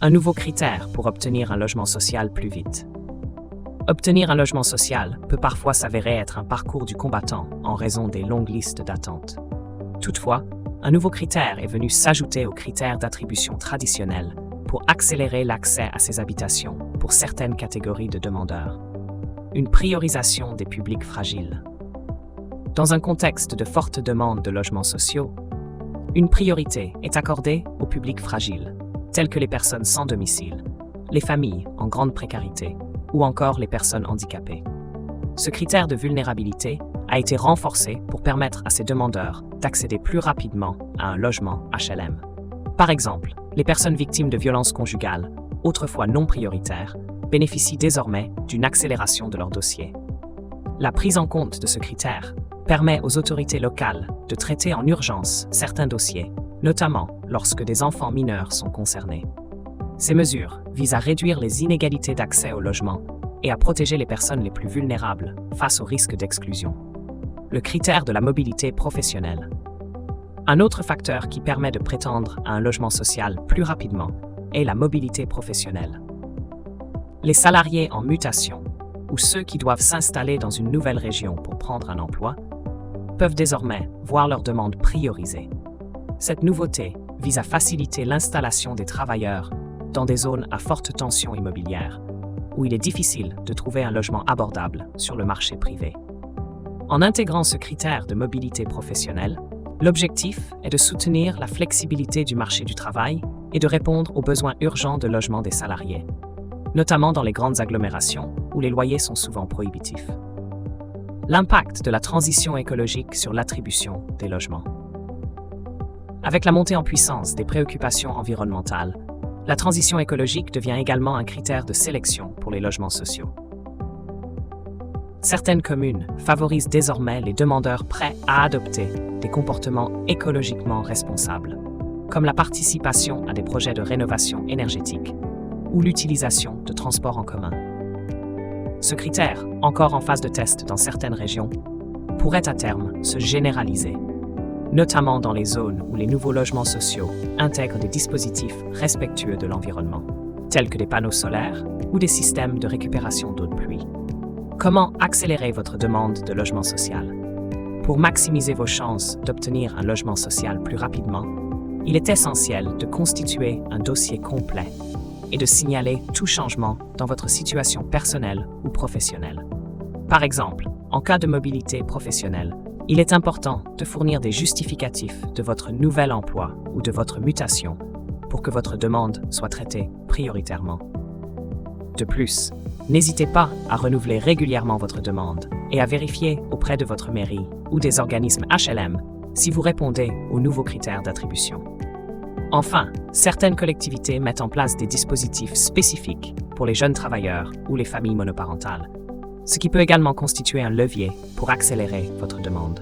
Un nouveau critère pour obtenir un logement social plus vite. Obtenir un logement social peut parfois s'avérer être un parcours du combattant en raison des longues listes d'attente. Toutefois, un nouveau critère est venu s'ajouter aux critères d'attribution traditionnels pour accélérer l'accès à ces habitations pour certaines catégories de demandeurs. Une priorisation des publics fragiles. Dans un contexte de forte demande de logements sociaux, une priorité est accordée aux publics fragiles, tels que les personnes sans domicile, les familles en grande précarité ou encore les personnes handicapées. Ce critère de vulnérabilité a été renforcé pour permettre à ces demandeurs d'accéder plus rapidement à un logement HLM. Par exemple, les personnes victimes de violences conjugales, autrefois non prioritaires, bénéficient désormais d'une accélération de leur dossier. La prise en compte de ce critère permet aux autorités locales de traiter en urgence certains dossiers, notamment lorsque des enfants mineurs sont concernés. Ces mesures visent à réduire les inégalités d'accès au logement et à protéger les personnes les plus vulnérables face au risque d'exclusion. Le critère de la mobilité professionnelle. Un autre facteur qui permet de prétendre à un logement social plus rapidement est la mobilité professionnelle. Les salariés en mutation, ou ceux qui doivent s'installer dans une nouvelle région pour prendre un emploi, peuvent désormais voir leur demande priorisée. Cette nouveauté vise à faciliter l'installation des travailleurs dans des zones à forte tension immobilière, où il est difficile de trouver un logement abordable sur le marché privé. En intégrant ce critère de mobilité professionnelle, l'objectif est de soutenir la flexibilité du marché du travail et de répondre aux besoins urgents de logement des salariés, notamment dans les grandes agglomérations où les loyers sont souvent prohibitifs. L'impact de la transition écologique sur l'attribution des logements. Avec la montée en puissance des préoccupations environnementales, la transition écologique devient également un critère de sélection pour les logements sociaux. Certaines communes favorisent désormais les demandeurs prêts à adopter des comportements écologiquement responsables, comme la participation à des projets de rénovation énergétique ou l'utilisation de transports en commun. Ce critère, encore en phase de test dans certaines régions, pourrait à terme se généraliser, notamment dans les zones où les nouveaux logements sociaux intègrent des dispositifs respectueux de l'environnement, tels que des panneaux solaires ou des systèmes de récupération d'eau de pluie. Comment accélérer votre demande de logement social? Pour maximiser vos chances d'obtenir un logement social plus rapidement, il est essentiel de constituer un dossier complet et de signaler tout changement dans votre situation personnelle ou professionnelle. Par exemple, en cas de mobilité professionnelle, il est important de fournir des justificatifs de votre nouvel emploi ou de votre mutation pour que votre demande soit traitée prioritairement. De plus, n'hésitez pas à renouveler régulièrement votre demande et à vérifier auprès de votre mairie ou des organismes HLM si vous répondez aux nouveaux critères d'attribution. Enfin, certaines collectivités mettent en place des dispositifs spécifiques pour les jeunes travailleurs ou les familles monoparentales, ce qui peut également constituer un levier pour accélérer votre demande.